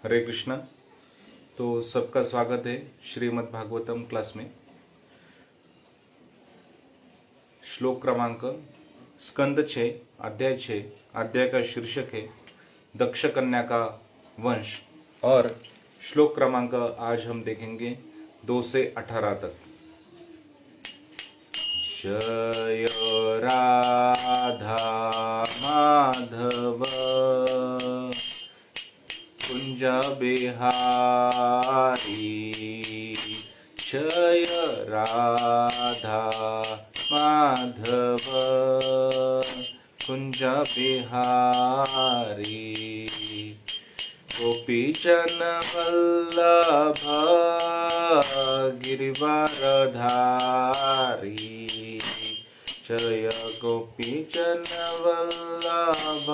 हरे कृष्णा। तो सबका स्वागत है श्रीमद् भागवतम क्लास में। श्लोक क्रमांक स्कंद 6 अध्याय 6 अध्याय का शीर्षक है दक्ष कन्या का वंश और श्लोक क्रमांक आज हम देखेंगे 2 से 18 तक। जय राधा माधव कुंज बिहारी, जय राधा माधव कुंज बिहारी, गोपीजन वल्लभ गिरिवरधारी, जय गोपीजन वल्लभ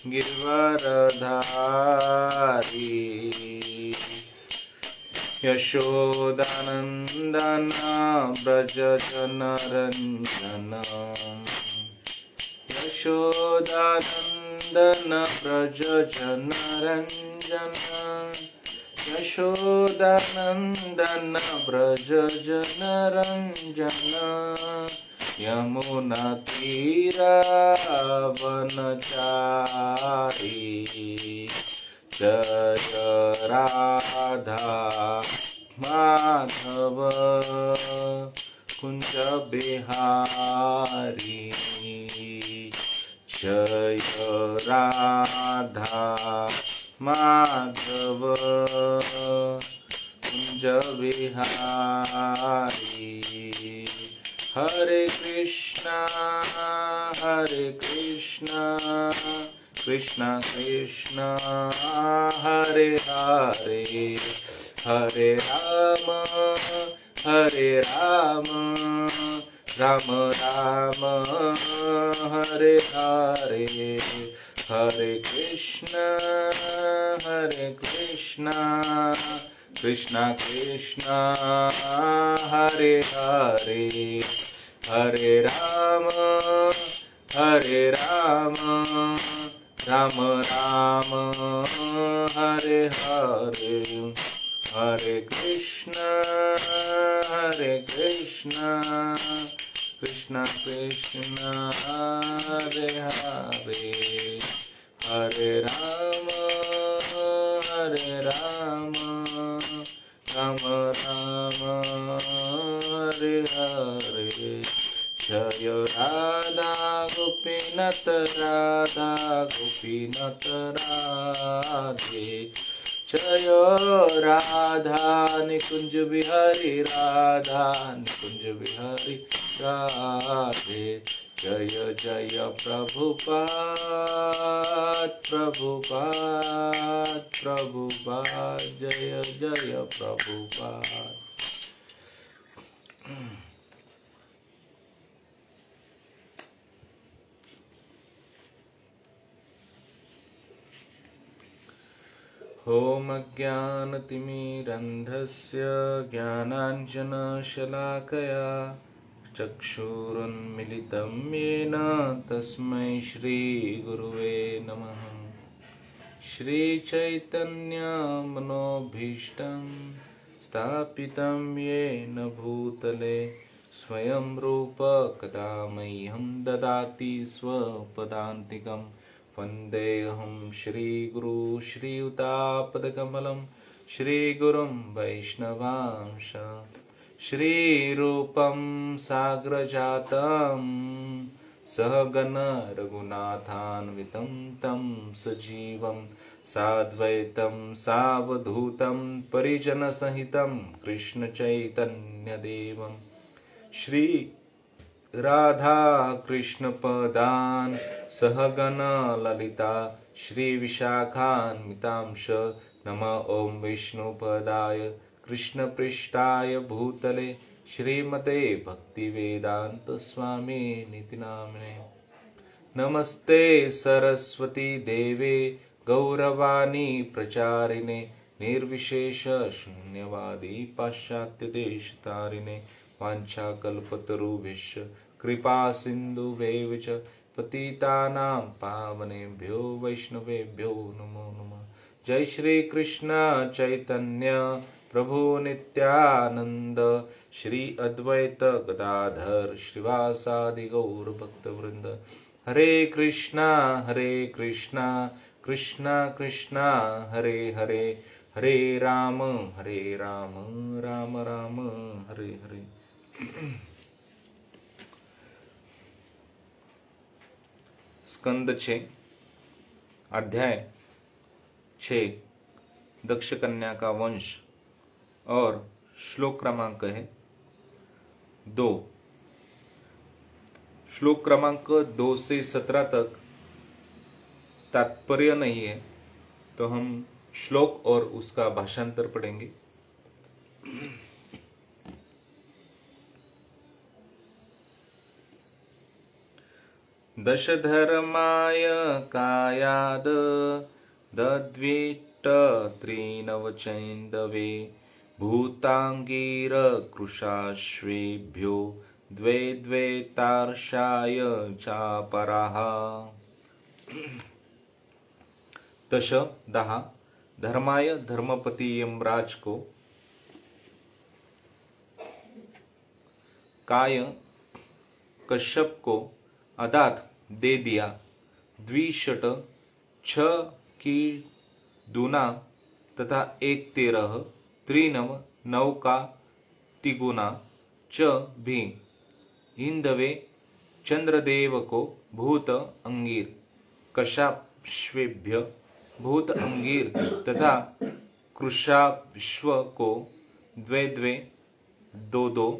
गिरिवरधारी, यशोदानंदन ब्रज जनरंजन, यशोदानंदन ब्रज जनरंजन, यशोदानंदन ब्रज जनरंजन, यमुना तीरावनचारी, जय राधा माधव कुंज बिहारी, जय राधा माधव कुंज बिहारी। हरे कृष्णा कृष्णा कृष्णा हरे हरे, हरे राम राम राम हरे हरे, हरे कृष्णा कृष्णा कृष्णा हरे हरे, हरे राम राम राम हरे हरे, हरे कृष्णा कृष्णा कृष्णा हरे हरे, हरे राम राम राम हरे हरे, जय राधा गोपीनाथ राधे, जय राधा निकुंज बिहारी राधे, जय जय प्रभुपाद जय जय प्रभुपाद। ॐ अज्ञानतिमिरन्धस्य ज्ञानाञ्जनशलाकया चक्षुरुन्मिलितं येन तस्मै श्रीगुरुवे नमः। श्रीचैतन्यमनोभीष्टं स्थापितं येन भूतले स्वयं रूप कदा मह्यं ददाति स्वपदान्तिकम्। वन्देऽहं श्रीगुरु श्रीयुतापदकमलं श्रीगुरुं वैष्णवांश, श्रीरूपं साग्रजातं सहगण रघुनाथान्वितं तं सजीवं साद्वैतं सावधूतं परिजनसहितं कृष्णचैतन्यदेवं श्री राधा कृष्ण पदान सहगण ललिता श्री विशाखान्वितांश। नमः ओं विष्णुपदाय कृष्ण पृष्ठाय भूतले श्रीमते भक्तिवेदांत स्वामी निति नामिने। नमस्ते सरस्वती देवे गौरवाणी प्रचारिणे, निर्विशेष शून्यवादी पाश्चात्य देशतारिणे, वाञ्छाकल्पतरुभ्यश्च कृपा सिन्धुभ्यैव च पतितानां पावनेभ्यो वैष्णवेभ्यो नमो नमः। जय श्री कृष्ण चैतन्य प्रभु नित्यानंद, श्री अद्वैत गदाधर श्रीवासादि गौर भक्त वृंद। हरे कृष्णा कृष्णा कृष्णा हरे हरे, हरे राम राम राम हरे हरे। स्कंद 6 अध्याय 6 दक्ष कन्या का वंश और श्लोक क्रमांक है 2। श्लोक क्रमांक 2 से 17 तक तात्पर्य नहीं है, तो हम श्लोक और उसका भाषांतर पढ़ेंगे। दशधर्माय कायाद दद्विट्ट त्रिनवचैन्दवे, भूतांगीर कृशाश्वेभ्यो द्वे द्वे तार्षाय चापराः। दश 10 धर्माय धर्मपति यमराज को, काय कश्यप को अदात दे दिया, द्विशत 6 की दूना तथा 1 13, त्रिनव 9 का तिगुना, च भी हिंदवे चंद्रदेव को, भूत अंगीर कशाश्वेभ्य भूत अंगीर तथा कृशाश्व को, द्वे द्वे 2 2,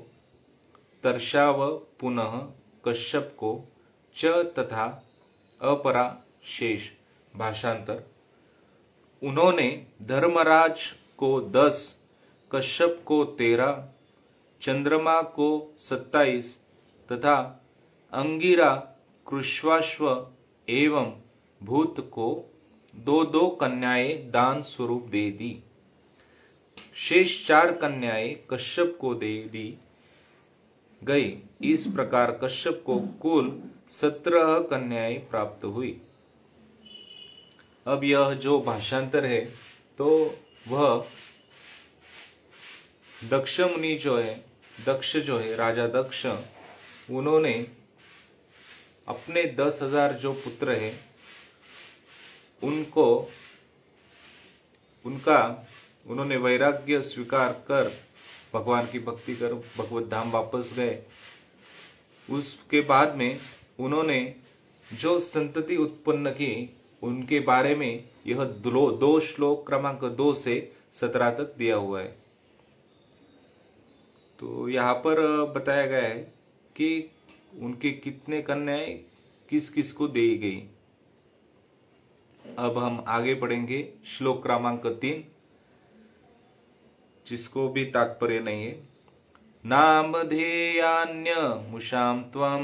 तर्षाव पुनः कश्यप को, च तथा अपरा शेष। भाषांतर। उन्होंने धर्मराज को 10, कश्यप को 13, चंद्रमा को 27 तथा अंगिरा कृश्वाश्व एवं भूत को 2 कन्याएं दान स्वरूप दे दी। शेष 4 कन्याएं कश्यप को दे दी गई। इस प्रकार कश्यप को कुल 17 कन्याएं प्राप्त हुई। अब यह जो भाषांतर है, तो वह दक्ष मुनि दक्ष जो है राजा दक्ष, उन्होंने अपने 10,000 जो पुत्र है उन्होंने वैराग्य स्वीकार कर भगवान की भक्ति कर भगवत धाम वापस गए। उसके बाद में उन्होंने जो संतति उत्पन्न की, उनके बारे में यह 2 श्लोक क्रमांक 2 से 17 तक दिया हुआ है। तो यहाँ पर बताया गया है कि उनके कितने कन्याएं किस किस को दी गई। अब हम आगे पढ़ेंगे श्लोक क्रमांक 3, जिसको भी तात्पर्य नहीं है। नामधेयान्य मुषां त्वं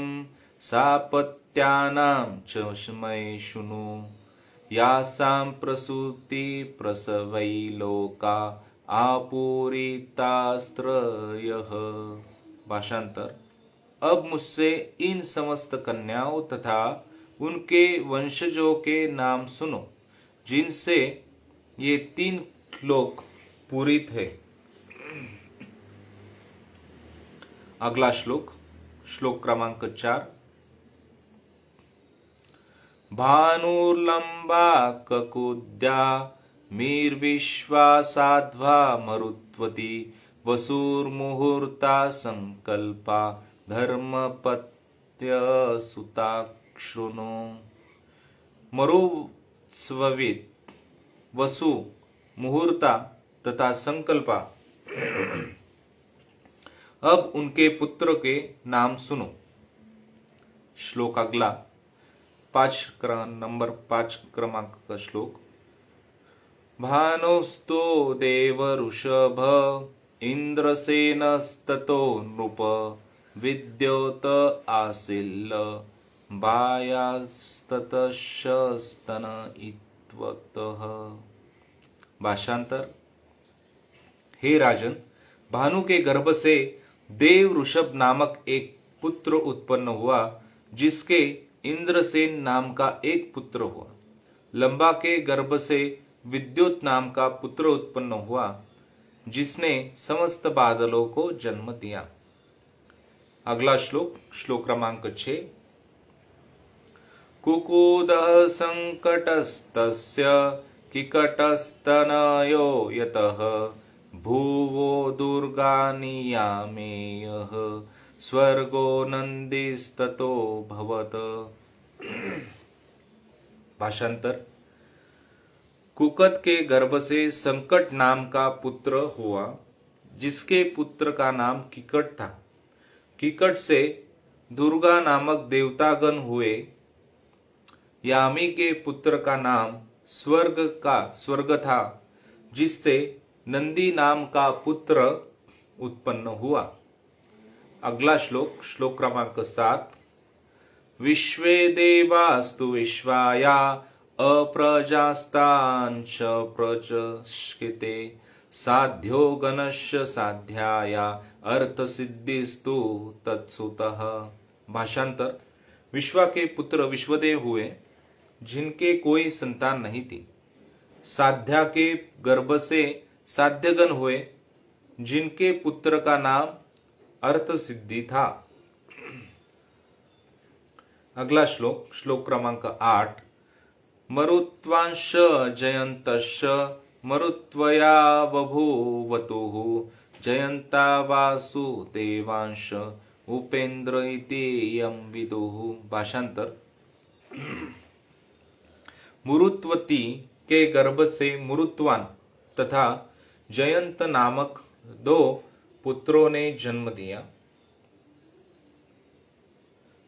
सापत्यानां च मये शृणु, यासां प्रसूति प्रसवै लोका आपूरितास्त्रयः। भाषांतर। अब मुझसे इन समस्त कन्याओं तथा उनके वंशजों के नाम सुनो, जिनसे ये 3 लोक पूरित है। अगला श्लोक, श्लोक क्रमांक 4। भानुर्लंबा ककुद्या मीर्विश्वासाध्वा मरुत्वती, वसुर्मुहूर्ता संकल्पा धर्मपत्य सुताक्षुनो। मरुस्ववित, वसु, मुहूर्ता तथा संकल्पा, अब उनके पुत्र के नाम सुनो। श्लोक अगला 5 क्रमांक का श्लोक। भानुस्तो देव ऋषभ इंद्रसेनस्ततो नृप, विद्योत आसिल्ल बायास्ततशस्तन इत्वतः। भाषांतर। हे राजन, भानु के गर्भ से देव ऋषभ नामक एक पुत्र उत्पन्न हुआ, जिसके इंद्रसेन नाम का एक पुत्र हुआ। लंबा के गर्भ से विद्युत नाम का पुत्र उत्पन्न हुआ, जिसने समस्त बादलों को जन्म दिया। अगला श्लोक, श्लोक क्रमांक 6। कुकुदः संकटस्तस्य किकटस्तनयो यतः भुवो दुर्गानियामेयः स्वर्गो नंदिस्ततो भवत। भाषांतर। कुकत के गर्भ से संकट नाम का पुत्र हुआ, जिसके पुत्र का नाम किकट था। किकट से दुर्गा नामक देवतागण हुए। यामी के पुत्र का नाम स्वर्ग था, जिससे नंदी नाम का पुत्र उत्पन्न हुआ। अगला श्लोक, श्लोक क्रमांक 7। विश्वे देवास्तु विश्वाया अप्रजास्तांच प्रचस्कृते साध्यो गणस्य साध्याया अर्थ सिद्धिस्तु तत्सुतः। भाषांतर। विश्वा के पुत्र विश्वदेव हुए, जिनके कोई संतान नहीं थी। साध्या के गर्भ से साध्यगण हुए, जिनके पुत्र का नाम अर्थ सिद्धि था। अगला श्लोक, श्लोक क्रमांक 8। मरुत्वांश जयन्तश्च मरुत्वया बभूवतुः जयन्ता वासुदेवांश उपेन्द्र इति यं विदुः। भाषांतर। मुरुत्वती के गर्भ से मुरुत्वान तथा जयंत नामक 2 पुत्रों ने जन्म दिया।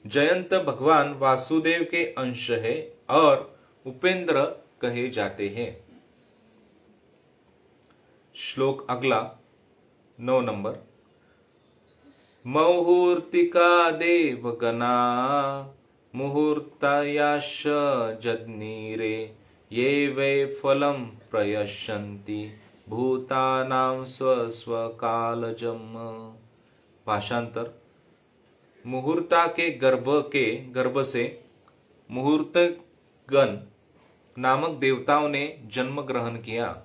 जयंत भगवान वासुदेव के अंश है और उपेंद्र कहे जाते हैं। श्लोक अगला 9 नंबर। मुहूर्तिका देवगणा मुहूर्तायाश जज्ञिरे ये वै फलं प्रयच्छन्ति भूतानां स्वस्वकालजम्। भाषांतर। मुहूर्ता के गर्भ से मुहूर्त गण नामक देवताओं ने जन्म ग्रहण किया।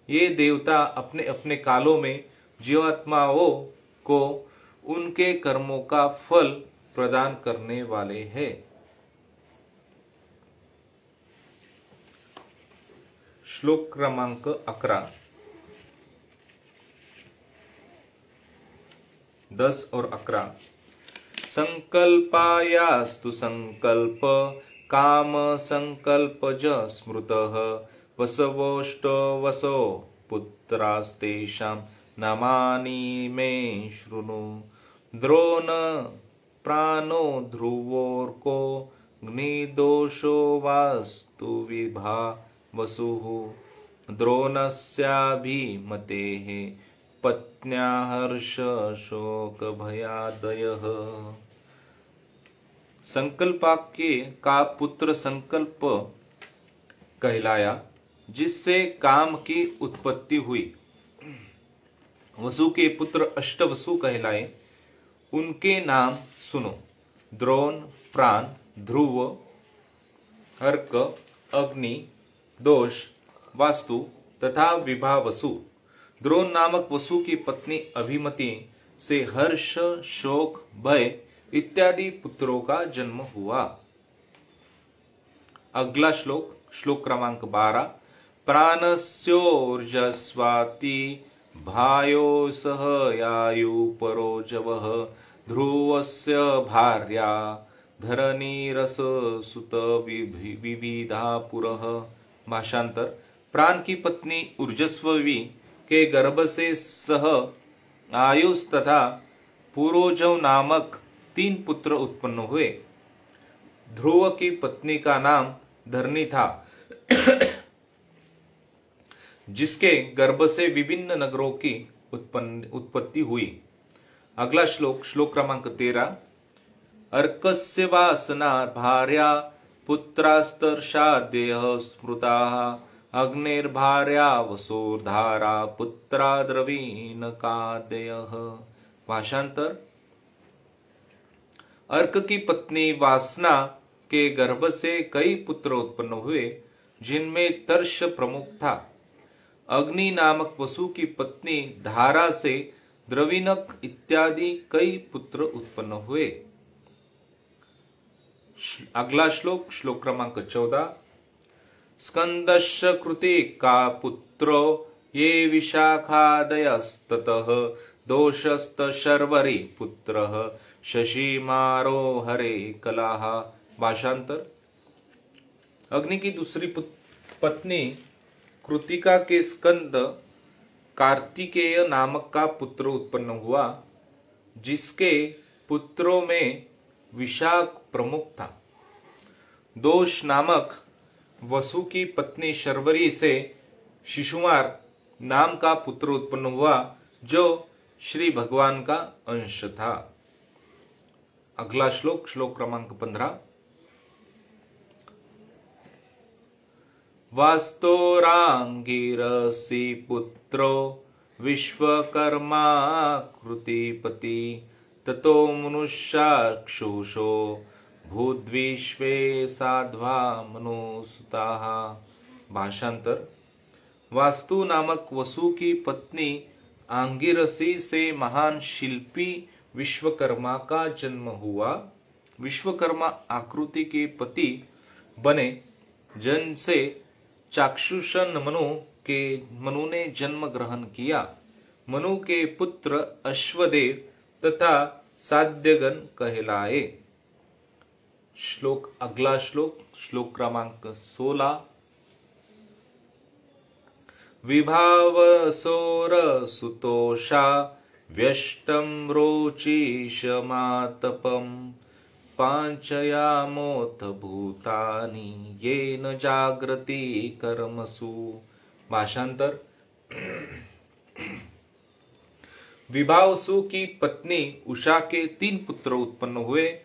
ये देवता अपने अपने कालों में जीवात्माओं को उनके कर्मों का फल प्रदान करने वाले हैं। श्लोक क्रमांक 11, 10 और 11। संकल्पायास्तु संकल्प काम संकल्पज स्मृतः वसवोष्टवसो पुत्रास्तेषां नामानि मे शृणु। द्रोण प्राणो ध्रुवोर्को ग्निदोषो वास्तु विभा वसुः द्रोणस्याभिमतेः पत्न्या हर्ष शोक भयादयः। संकल्पाक्य का पुत्र संकल्प कहलाया, जिससे काम की उत्पत्ति हुई। वसु के पुत्र अष्टवसु कहलाए, उनके नाम सुनो। द्रोण, प्राण, ध्रुव, अर्क, अग्नि, दोष, वास्तु तथा विभा वसु। द्रोण नामक वसु की पत्नी अभिमति से हर्ष, शोक, भय इत्यादि पुत्रों का जन्म हुआ। अगला श्लोक, श्लोक क्रमांक 12। प्राणस्योर्जस्वाति भायो सह यायुपरोजवः ध्रुवस्य भार्या धरणीरस सुत विविधा पुरः। भाषांतर। प्राण की पत्नी ऊर्जस्वी के गर्भ से सह आयुष तथा पुरोजव नामक 3 पुत्र उत्पन्न हुए। ध्रुव की पत्नी का नाम धरणी था, जिसके गर्भ से विभिन्न नगरों की उत्पत्ति हुई। अगला श्लोक, श्लोक क्रमांक 13। अर्कस्य वासना भार्या पुत्रास्तर्षाद्यः स्मृताः अग्निर्भार्या वसोर्धारा पुत्रा द्रवीणकादयः। भाषांतर। अर्क की पत्नी वासना के गर्भ से कई पुत्र उत्पन्न हुए, जिनमें तर्ष प्रमुख था। अग्नि नामक वसु की पत्नी धारा से द्रविणक इत्यादि कई पुत्र उत्पन्न हुए। अगला श्लोक, श्लोक क्रमांक 14। स्कंदस्य कृते का पुत्रो ये विशाखादयस्ततः दोषस्त शर्वरी पुत्रः शशिमारो हरे कलाः। भाषांतर, अग्नि की दूसरी पत्नी कृतिका के स्कंद कार्तिकेय नामक का पुत्र उत्पन्न हुआ, जिसके पुत्रों में विशाख प्रमुख था। दोष नामक वसु की पत्नी शर्वरी से शिशुमार नाम का पुत्र उत्पन्न हुआ, जो श्री भगवान का अंश था। अगला श्लोक, श्लोक क्रमांक 15। वास्तोरांगिरसि पुत्रो विश्वकर्मा कृतिपति ततो मनुष्याक्षुषो भूद्विश्वे साध्वा मनुसुताः। भाषांतर, वास्तु नामक वसु की पत्नी आंगिरसी से महान शिल्पी विश्वकर्मा का जन्म हुआ। विश्वकर्मा आकृति के पति बने, जिनसे चाक्षुषन मनु ने जन्म ग्रहण किया। मनु के पुत्र अश्वदेव तथा साध्यगन कहलाए। श्लोक, अगला श्लोक, श्लोक क्रमांक 16। विभावसोर सुतोषा व्यष्टम रोचिषमातपम पांचयामोथ भूतानि येन जागृति कर्मसु। भाषांतर, विभावसु की पत्नी उषा के 3 पुत्र उत्पन्न हुए,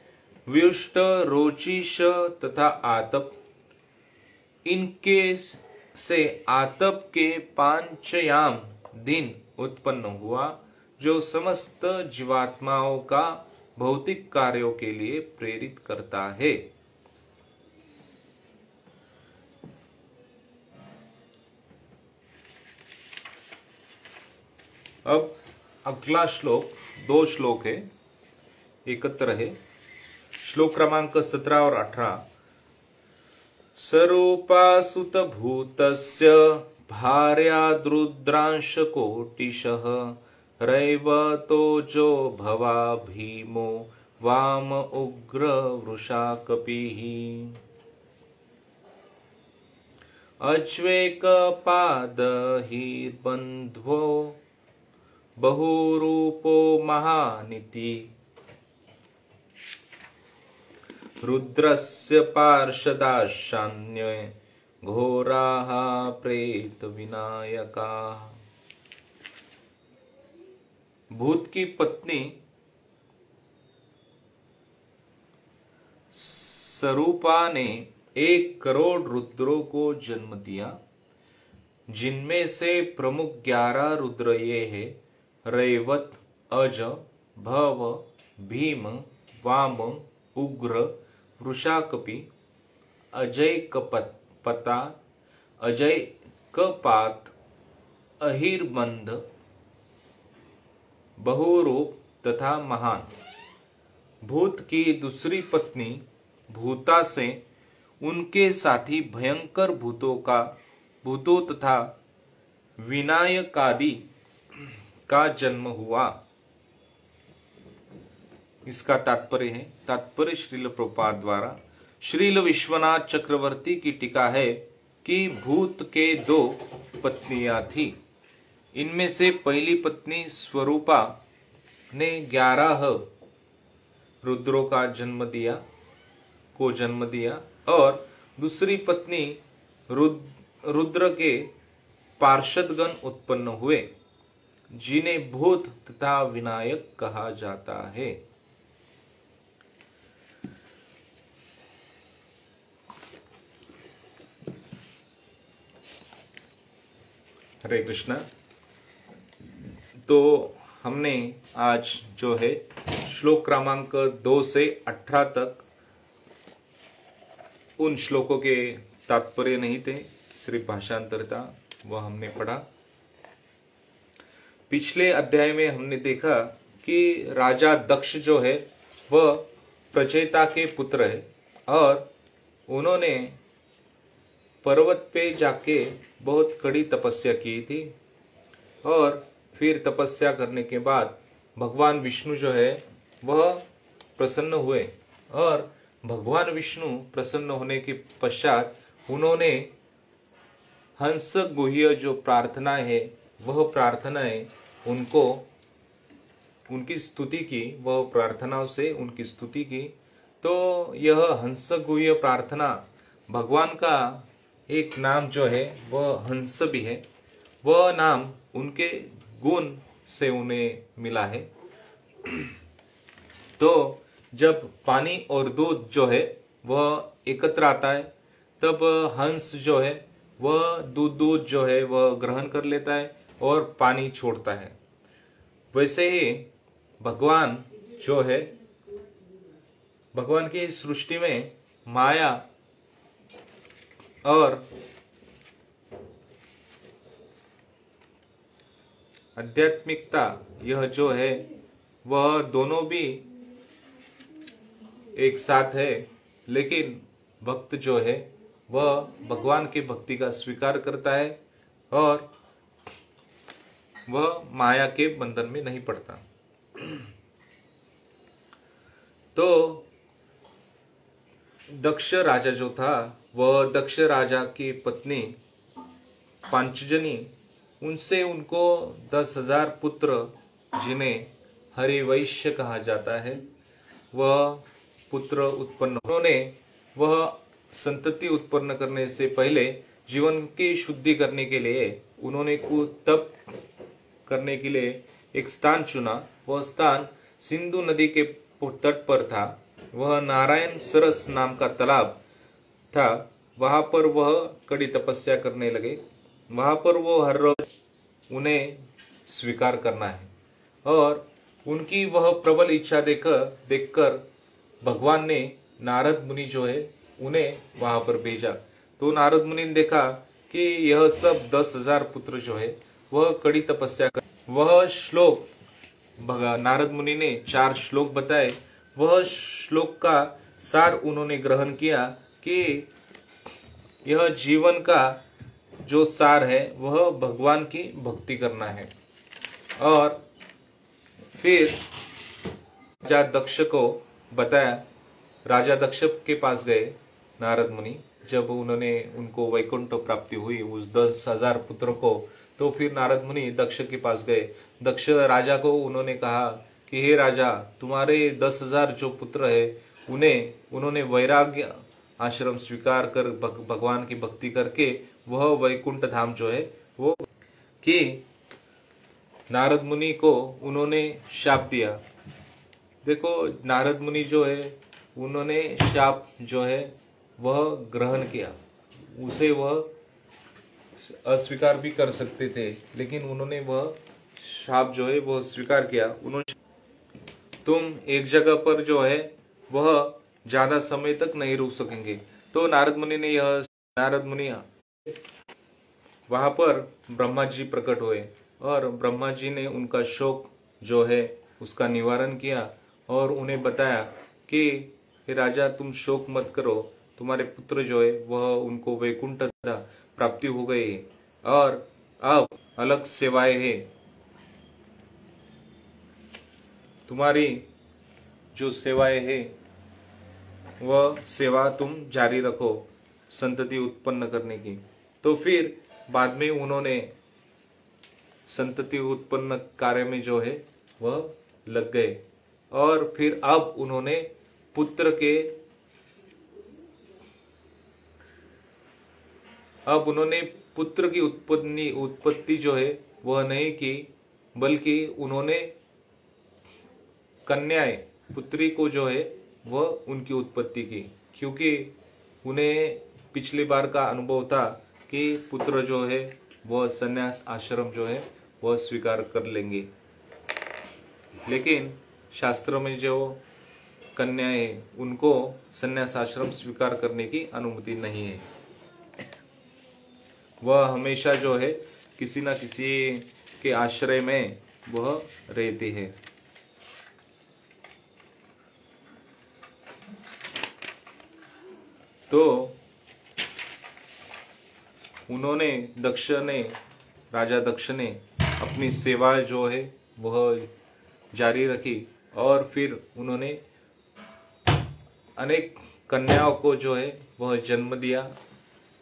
व्युष्ट, रोचिष तथा आतप। इनके से आतप के पांचयाम दिन उत्पन्न हुआ, जो समस्त जीवात्माओं का भौतिक कार्यों के लिए प्रेरित करता है। अब अगला श्लोक 2 श्लोक है, एकत्र है। श्लोक क्रमांक 17 और 18। सरूपासुत भूतस्य भार्या द्रुद्रांश कोटिशः रैवतोजो भवा भीमो वाम उग्र वृषा कपिः। अज्वेक पादहिर्बन्ध्वो बहुरूपो महानिति रुद्रस्य पार्षदाशान्ये घोराः प्रेत विनायकाः। भूत की पत्नी सरूपा ने 1 करोड़ रुद्रों को जन्म दिया, जिनमें से प्रमुख 11 रुद्र ये है: रैवत, अज, भव, भीम, वाम, उग्र, वृषाकपि, अजय कपता, अजय कपात, अहिर्बंध, बहुरूप तथा महान। भूत की दूसरी पत्नी भूता से उनके साथी भयंकर भूतों तथा विनायकादि का जन्म हुआ। इसका तात्पर्य श्रील प्रभुपाद द्वारा श्रील विश्वनाथ चक्रवर्ती की टीका है कि भूत के 2 पत्नियां थी। इनमें से पहली पत्नी स्वरूपा ने 11 रुद्रों का जन्म दिया और दूसरी पत्नी रुद्र के पार्षदगण उत्पन्न हुए, जिन्हें भूत तथा विनायक कहा जाता है। हरे कृष्णा। तो हमने आज जो है श्लोक क्रमांक 2 से 18 तक उन श्लोकों के तात्पर्य नहीं थे, सिर्फ भाषांतर था, वह हमने पढ़ा। पिछले अध्याय में हमने देखा कि राजा दक्ष जो है वह प्रचेता के पुत्र है और उन्होंने पर्वत पे जाके बहुत कड़ी तपस्या की थी और फिर तपस्या करने के बाद भगवान विष्णु जो है वह प्रसन्न हुए और भगवान विष्णु प्रसन्न होने के पश्चात उन्होंने हंस गुह्य जो प्रार्थना है वह प्रार्थनाएं उनको उनकी स्तुति की, वह प्रार्थनाओं से उनकी स्तुति की। तो यह हंस गुह्य प्रार्थना भगवान का एक नाम जो है वह हंस भी है, वह नाम उनके गुण से उन्हें मिला है। तो जब पानी और दूध जो है वह एकत्र आता है तब हंस जो है वह दूध जो है वह ग्रहण कर लेता है और पानी छोड़ता है। वैसे ही भगवान जो है, भगवान की सृष्टि में माया और आध्यात्मिकता यह जो है वह दोनों भी एक साथ है, लेकिन भक्त जो है वह भगवान की भक्ति का स्वीकार करता है और वह माया के बंधन में नहीं पड़ता। तो दक्ष राजा जो था वह दक्ष राजा की पत्नी पांचजनी, उनसे उनको 10,000 पुत्र जिन्हें हरिवैश्य कहा जाता है वह पुत्र उत्पन्न। उन्होंने वह संतति उत्पन्न करने से पहले जीवन की शुद्धि करने के लिए उन्होंने तप करने के लिए एक स्थान चुना। वह स्थान सिंधु नदी के तट पर था। वह नारायण सरस नाम का तालाब था। वहां पर वह कड़ी तपस्या करने लगे। वहां पर वो हर रोज उन्हें स्वीकार करना है और उनकी वह प्रबल इच्छा देखकर भगवान ने नारद मुनि जो है उन्हें वहां पर भेजा। तो नारद मुनि ने देखा कि यह सब 10,000 पुत्र जो है वह कड़ी तपस्या कर। वह श्लोक नारद मुनि ने 4 श्लोक बताए। वह श्लोक का सार उन्होंने ग्रहण किया कि यह जीवन का जो सार है वह भगवान की भक्ति करना है। और फिर राजा दक्ष को बताया। राजा दक्ष के पास गए नारद मुनि, जब उनको वैकुंठ प्राप्ति हुई उस 10,000 पुत्रों को, तो फिर नारद मुनि दक्ष के पास गए। दक्ष राजा को उन्होंने कहा कि हे राजा, तुम्हारे 10,000 जो पुत्र है उन्होंने वैराग्य आश्रम स्वीकार कर भगवान की भक्ति करके वह वैकुंठ धाम जो है वो कि नारद मुनि को उन्होंने शाप दिया। देखो नारद मुनि जो है उन्होंने शाप जो है वह ग्रहण किया। उसे वह अस्वीकार भी कर सकते थे, लेकिन उन्होंने वह शाप जो है वह स्वीकार किया। उन्होंने तुम एक जगह पर जो है वह ज्यादा समय तक नहीं रुक सकेंगे। तो नारद मुनि वहां पर ब्रह्मा जी प्रकट हुए और ब्रह्मा जी ने उनका शोक जो है उसका निवारण किया और उन्हें बताया कि हे राजा, तुम शोक मत करो, तुम्हारे पुत्र जो है वह उनको वैकुंठ प्राप्ति हो गई है और अब अलग सेवाएं है। तुम्हारी जो सेवाएं है वह सेवा तुम जारी रखो संतति उत्पन्न करने की। तो फिर बाद में उन्होंने संतति उत्पन्न कार्य में जो है वह लग गए और फिर अब उन्होंने पुत्र की उत्पत्ति जो है वह नहीं की, बल्कि उन्होंने कन्याएं पुत्री को जो है वह उनकी उत्पत्ति की, क्योंकि उन्हें पिछली बार का अनुभव था कि पुत्र जो है वह संन्यास आश्रम जो है वह स्वीकार कर लेंगे, लेकिन शास्त्र में जो कन्याएं उनको संन्यास आश्रम स्वीकार करने की अनुमति नहीं है। वह हमेशा जो है किसी न किसी के आश्रय में वह रहती है। तो उन्होंने राजा दक्ष ने अपनी सेवा जो है वह जारी रखी और फिर उन्होंने अनेक कन्याओं को जो है वह जन्म दिया।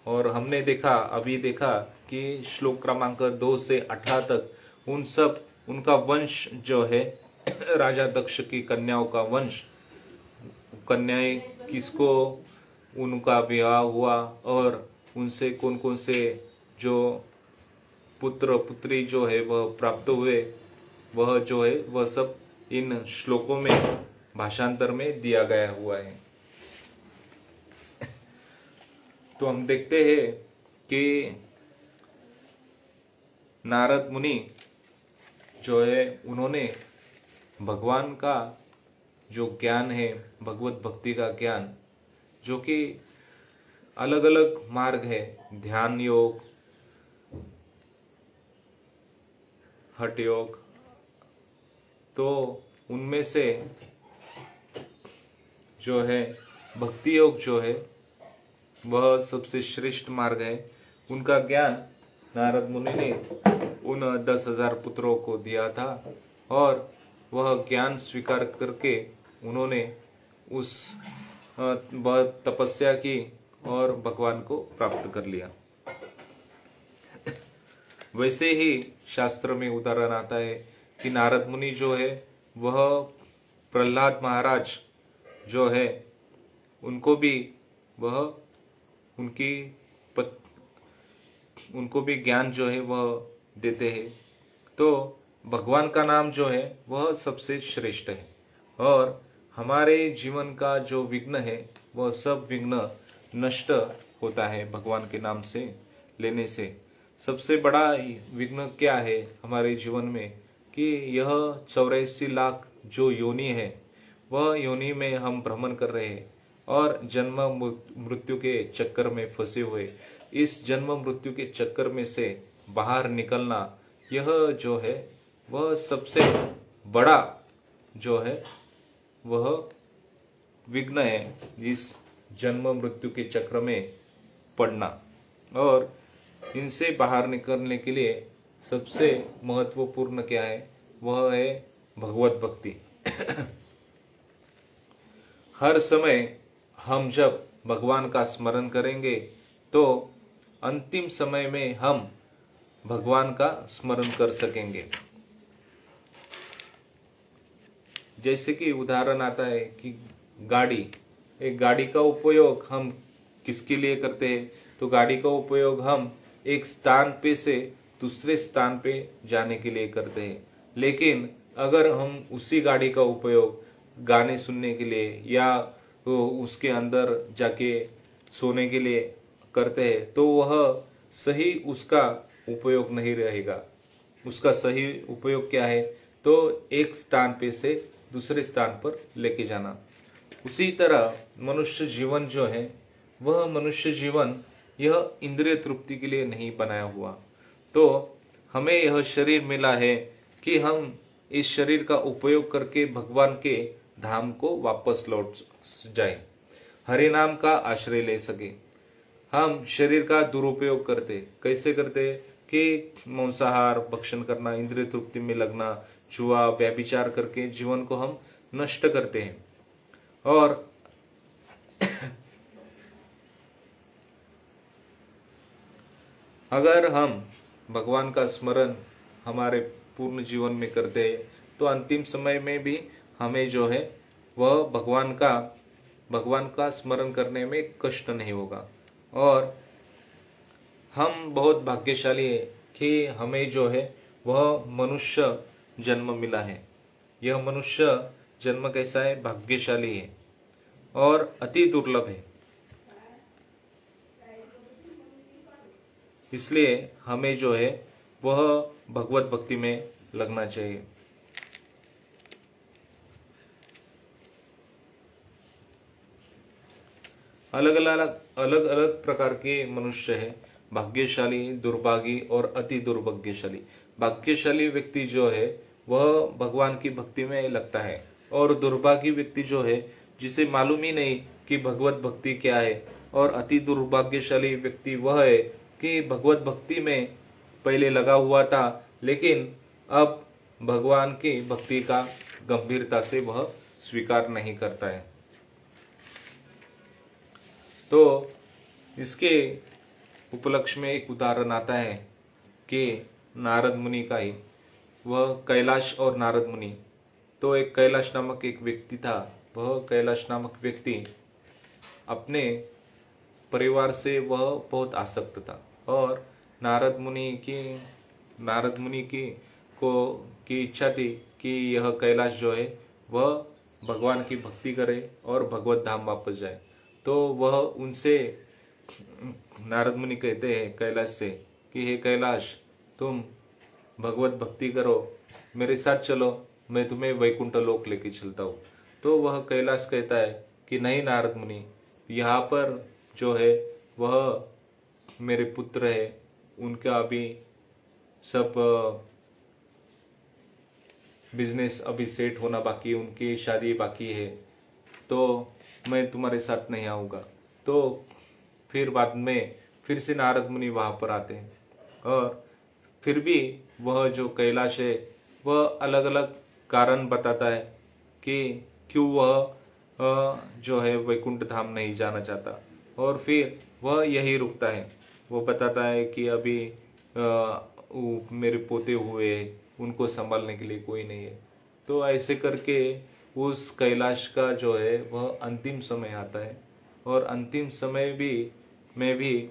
और हमने अभी देखा कि श्लोक क्रमांक 2 से 18 तक उनका वंश जो है राजा दक्ष की कन्याओं का वंश, कन्याएं किसको उनका विवाह हुआ और उनसे कौन कौन से जो पुत्र पुत्री जो है वह प्राप्त हुए, वह जो है वह सब इन श्लोकों में भाषांतर में दिया गया हुआ है। तो हम देखते हैं कि नारद मुनि जो है उन्होंने भगवान का जो ज्ञान है, भगवत भक्ति का ज्ञान, जो कि अलग अलग मार्ग है, ध्यान योग, हठ योग, तो उनमें से जो है भक्ति योग जो है वह सबसे श्रेष्ठ मार्ग है। उनका ज्ञान नारद मुनि ने उन 10,000 पुत्रों को दिया था और वह ज्ञान स्वीकार करके उन्होंने उस तपस्या की और भगवान को प्राप्त कर लिया। वैसे ही शास्त्र में उदाहरण आता है कि नारद मुनि जो है वह प्रहलाद महाराज जो है उनको भी उनको भी ज्ञान जो है वह देते हैं। तो भगवान का नाम जो है वह सबसे श्रेष्ठ है और हमारे जीवन का जो विघ्न है वह सब विघ्न नष्ट होता है भगवान के नाम से लेने से। सबसे बड़ा विघ्न क्या है हमारे जीवन में कि यह 84 लाख जो योनि है वह योनि में हम भ्रमण कर रहे हैं और जन्म मृत्यु के चक्कर में फंसे हुए, इस जन्म मृत्यु के चक्कर में से बाहर निकलना, यह जो है वह सबसे बड़ा जो है वह विघ्न है, इस जन्म मृत्यु के चक्र में पड़ना। और इनसे बाहर निकलने के लिए सबसे महत्वपूर्ण क्या है, वह है भगवत भक्ति। हर समय हम जब भगवान का स्मरण करेंगे तो अंतिम समय में हम भगवान का स्मरण कर सकेंगे। जैसे कि उदाहरण आता है कि एक गाड़ी का उपयोग हम किसके लिए करते हैं, तो गाड़ी का उपयोग हम एक स्थान पे से दूसरे स्थान पे जाने के लिए करते हैं। लेकिन अगर हम उसी गाड़ी का उपयोग गाने सुनने के लिए या उसके अंदर जाके सोने के लिए करते हैं तो वह सही उसका उपयोग नहीं रहेगा। उसका सही उपयोग क्या है, तो एक स्थान पे से दूसरे स्थान पर लेके जाना। उसी तरह मनुष्य जीवन जो है वह मनुष्य जीवन यह इंद्रिय तृप्ति के लिए नहीं बनाया हुआ। तो हमें यह शरीर मिला है कि हम इस शरीर का उपयोग करके भगवान के धाम को वापस लौट जाए, हरि नाम का आश्रय ले सके। हम शरीर का दुरुपयोग कैसे करते कि मांसाहार भक्षण करना, इंद्रिय तृप्ति में लगना, जुआ व्यभिचार करके जीवन को हम नष्ट करते हैं। और अगर हम भगवान का स्मरण हमारे पूर्ण जीवन में करते हैं तो अंतिम समय में भी हमें जो है वह भगवान का स्मरण करने में कष्ट नहीं होगा। और हम बहुत भाग्यशाली है कि हमें जो है वह मनुष्य जन्म मिला है। यह मनुष्य जन्म कैसा है, भाग्यशाली है और अति दुर्लभ है। इसलिए हमें जो है वह भगवत भक्ति में लगना चाहिए। अलग अलग प्रकार के मनुष्य है भाग्यशाली, दुर्भागी और अति दुर्भाग्यशाली। भाग्यशाली व्यक्ति जो है वह भगवान की भक्ति में लगता है, और दुर्भागी व्यक्ति जो है जिसे मालूम ही नहीं कि भगवत भक्ति क्या है। और अति दुर्भाग्यशाली व्यक्ति वह है कि भगवत भक्ति में पहले लगा हुआ था, लेकिन अब भगवान की भक्ति का गंभीरता से वह स्वीकार नहीं करता है। तो इसके उपलक्ष्य में एक उदाहरण आता है कि नारद मुनि का ही, वह कैलाश और नारद मुनि। तो एक कैलाश नामक एक व्यक्ति था। वह कैलाश नामक व्यक्ति अपने परिवार से वह बहुत आसक्त था, और नारद मुनि की इच्छा थी कि यह कैलाश जो है वह भगवान की भक्ति करे और भगवत धाम वापस जाए। तो वह उनसे, नारद मुनि कहते हैं कैलाश से कि हे कैलाश, तुम भगवत भक्ति करो, मेरे साथ चलो, मैं तुम्हें वैकुंठ लोक लेके चलता हूँ। तो वह कैलाश कहता है कि नहीं नारद मुनि, यहाँ पर जो है वह मेरे पुत्र है, उनका अभी सब बिजनेस अभी सेट होना बाकी है, उनकी शादी बाकी है, तो मैं तुम्हारे साथ नहीं आऊँगा। तो फिर बाद में फिर से नारद मुनि वहाँ पर आते हैं, और फिर भी वह जो कैलाश है वह अलग अलग कारण बताता है कि क्यों वह जो है वैकुंठ धाम नहीं जाना चाहता, और फिर वह यही रुकता है। वो बताता है कि अभी मेरे पोते हुए, उनको संभालने के लिए कोई नहीं है। तो ऐसे करके उस कैलाश का जो है वह अंतिम समय आता है, और अंतिम समय में भी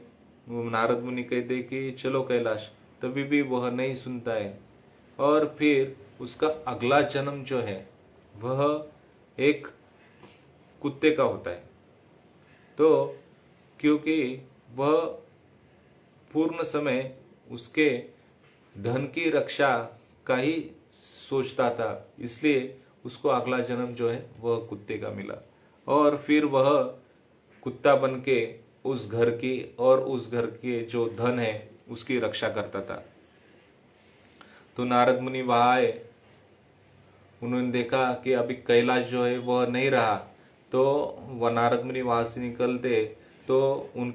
नारद मुनि कहते कि चलो कैलाश, तभी भी वह नहीं सुनता है। और फिर उसका अगला जन्म जो है वह एक कुत्ते का होता है। तो क्योंकि वह पूर्ण समय उसके धन की रक्षा का ही सोचता था, इसलिए उसको अगला जन्म जो है वह कुत्ते का मिला, और फिर वह कुत्ता बन के उस घर की और उस घर के जो धन है उसकी रक्षा करता था। तो नारद मुनि वहां आए, उन्होंने देखा कि अभी कैलाश जो है वह नहीं रहा। तो वह नारद मुनि वहां से निकलते तो उन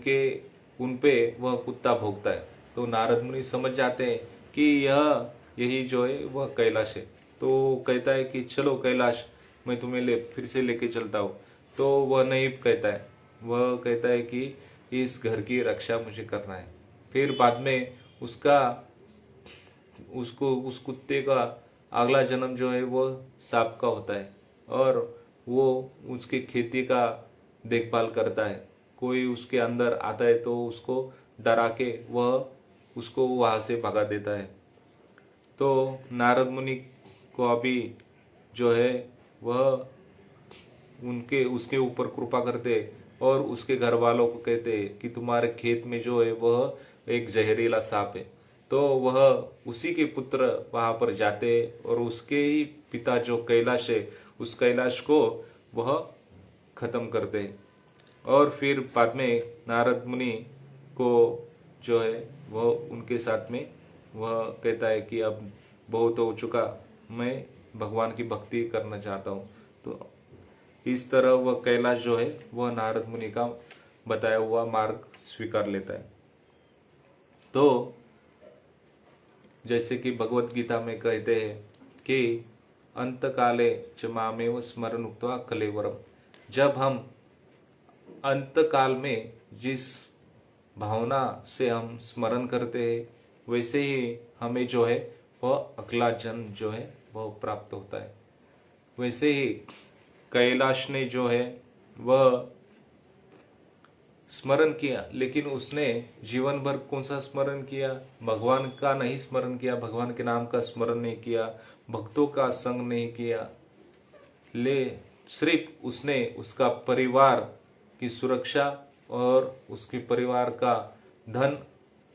पे वह कुत्ता भौंकता है। तो नारद मुनि समझ जाते हैं कि यही जो है वह कैलाश है। तो कहता है कि चलो कैलाश, मैं तुम्हें फिर से लेके चलता हूँ। तो वह नहीं कहता है, वह कहता है कि इस घर की रक्षा मुझे करना है। फिर बाद में उस कुत्ते का अगला जन्म जो है वो सांप का होता है, और वो उसकी खेती का देखभाल करता है। कोई उसके अंदर आता है तो उसको डरा के वह उसको वहां से भगा देता है। तो नारद मुनि को अभी जो है वह उसके ऊपर कृपा करते, और उसके घर वालों को कहते कि तुम्हारे खेत में जो है वह एक जहरीला सांप है। तो वह उसी के पुत्र वहां पर जाते, और उसके ही पिता जो कैलाश है उस कैलाश को वह खत्म करते। और फिर बाद में नारद मुनि को जो है वह उनके साथ में वह कहता है कि अब बहुत हो चुका, मैं भगवान की भक्ति करना चाहता हूँ। तो इस तरह वह कैलाश जो है वह नारद मुनि का बताया हुआ मार्ग स्वीकार लेता है। तो जैसे कि भगवत गीता में कहते हैं कि अंत काले च मामेव स्मरण उक्त्वा कलेवरम, जब हम अंत काल में जिस भावना से हम स्मरण करते हैं वैसे ही हमें जो है वह अगला जन्म जो है वह प्राप्त होता है। वैसे ही कैलाश ने जो है वह स्मरण किया, लेकिन उसने जीवन भर कौन सा स्मरण किया? भगवान का नहीं स्मरण किया, भगवान के नाम का स्मरण नहीं किया, भक्तों का संग नहीं किया। सिर्फ उसने उसका परिवार की सुरक्षा और उसके परिवार का धन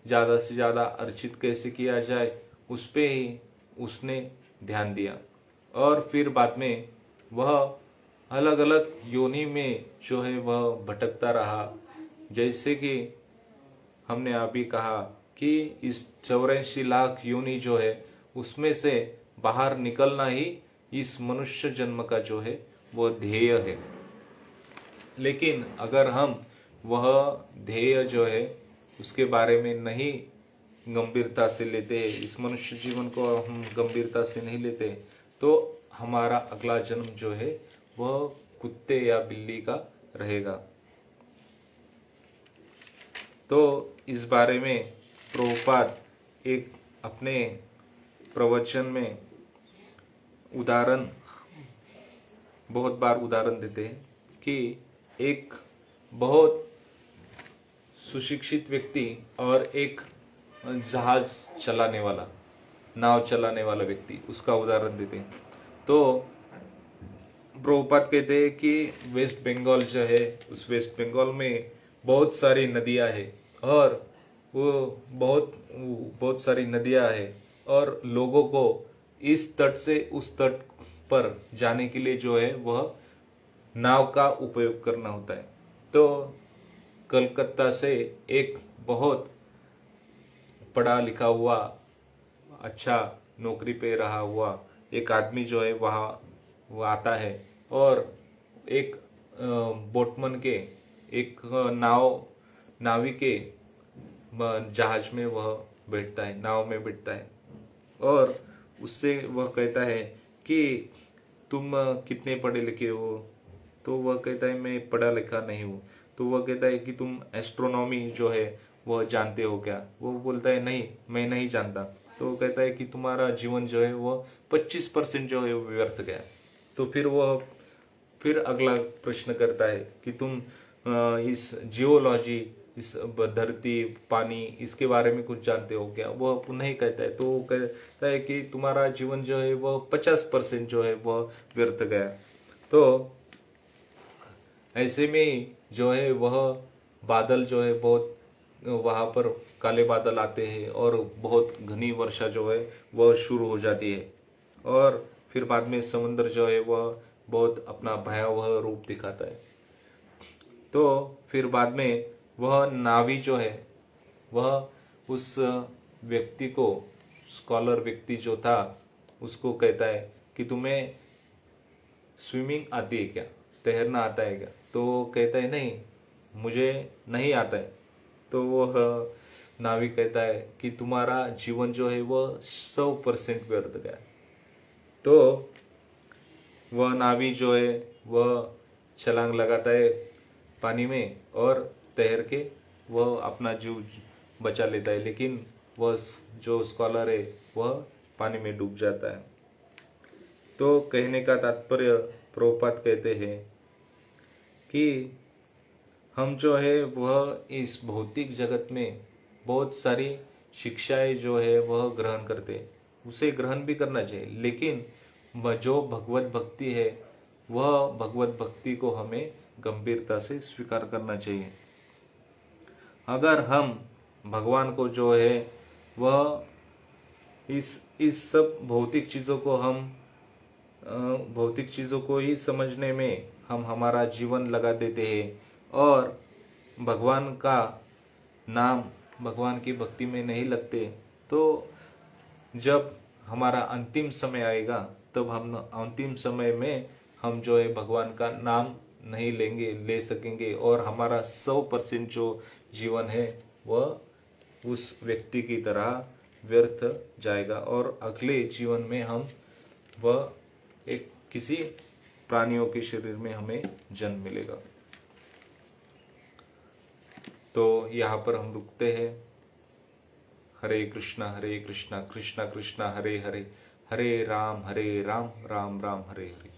ज्यादा से ज्यादा अर्जित कैसे किया जाए उस पे ही उसने ध्यान दिया। और फिर बाद में वह अलग अलग योनि में जो है वह भटकता रहा। जैसे कि हमने अभी कहा कि इस 84 लाख योनि जो है उसमें से बाहर निकलना ही इस मनुष्य जन्म का जो है वो ध्येय है। लेकिन अगर हम वह ध्येय जो है उसके बारे में नहीं गंभीरता से लेते, इस मनुष्य जीवन को हम गंभीरता से नहीं लेते, तो हमारा अगला जन्म जो है वह कुत्ते या बिल्ली का रहेगा। तो इस बारे में प्रभुपाद एक अपने प्रवचन में उदाहरण बहुत बार उदाहरण देते हैं कि एक बहुत सुशिक्षित व्यक्ति और एक जहाज चलाने वाला, नाव चलाने वाला व्यक्ति, उसका उदाहरण देते हैं। तो प्रभुपाद कहते हैं कि वेस्ट बंगाल जो है, उस वेस्ट बंगाल में बहुत सारी नदियां हैं और वो बहुत सारी नदियां हैं और लोगों को इस तट से उस तट पर जाने के लिए जो है वह नाव का उपयोग करना होता है। तो कलकत्ता से एक बहुत पढ़ा लिखा हुआ, अच्छा नौकरी पे रहा हुआ एक आदमी जो है वहाँ वो आता है और एक बोटमन के, एक नावी के जहाज में वह बैठता है, नाव में बैठता है और उससे वह कहता है कि तुम कितने पढ़े लिखे हो? तो वह कहता है मैं पढ़ा लिखा नहीं हूँ। तो वह कहता है कि तुम एस्ट्रोनॉमी जो है वह जानते हो क्या? वो बोलता है नहीं, मैं नहीं जानता। तो वो कहता है कि तुम्हारा जीवन जो है वह 25% जो है वो व्यर्थ गया। तो फिर अगला प्रश्न करता है कि तुम इस जियोलॉजी, इस धरती, पानी, इसके बारे में कुछ जानते हो क्या? वह पुनः कहता है। तो वो कहता है कि तुम्हारा जीवन जो है वह 50% जो है वह व्यर्थ गया। तो ऐसे में जो है वह बादल जो है बहुत, वहां पर काले बादल आते हैं और बहुत घनी वर्षा जो है वह शुरू हो जाती है और फिर बाद में समुद्र जो है वह बहुत अपना भयावह रूप दिखाता है। तो फिर बाद में वह नावी जो है वह उस व्यक्ति को, स्कॉलर व्यक्ति जो था, उसको कहता है कि तुम्हें स्विमिंग आती है क्या? तैरना आता है क्या? तो वो कहता है नहीं, मुझे नहीं आता है। तो वह नाविक कहता है कि तुम्हारा जीवन जो है वह 100% व्यर्थ गया। तो वह नावी जो है वह छलांग लगाता है पानी में और तैर के वह अपना जीव बचा लेता है, लेकिन वह जो स्कॉलर है वह पानी में डूब जाता है। तो कहने का तात्पर्य प्रभुपाद कहते हैं कि हम जो है वह इस भौतिक जगत में बहुत सारी शिक्षाएं जो है वह ग्रहण करते हैं, उसे ग्रहण भी करना चाहिए, लेकिन जो भगवत भक्ति है वह भगवत भक्ति को हमें गंभीरता से स्वीकार करना चाहिए। अगर हम भगवान को जो है वह इस सब भौतिक चीज़ों को भौतिक चीज़ों को ही समझने में हम हमारा जीवन लगा देते हैं और भगवान का नाम, भगवान की भक्ति में नहीं लगते, तो जब हमारा अंतिम समय आएगा तब हम अंतिम समय में हम जो है भगवान का नाम नहीं ले सकेंगे और हमारा 100% जो जीवन है वह उस व्यक्ति की तरह व्यर्थ जाएगा और अगले जीवन में हम वह एक किसी प्राणियों के शरीर में हमें जन्म मिलेगा। तो यहाँ पर हम रुकते हैं। हरे कृष्णा कृष्णा कृष्णा हरे हरे, हरे राम राम राम हरे हरे।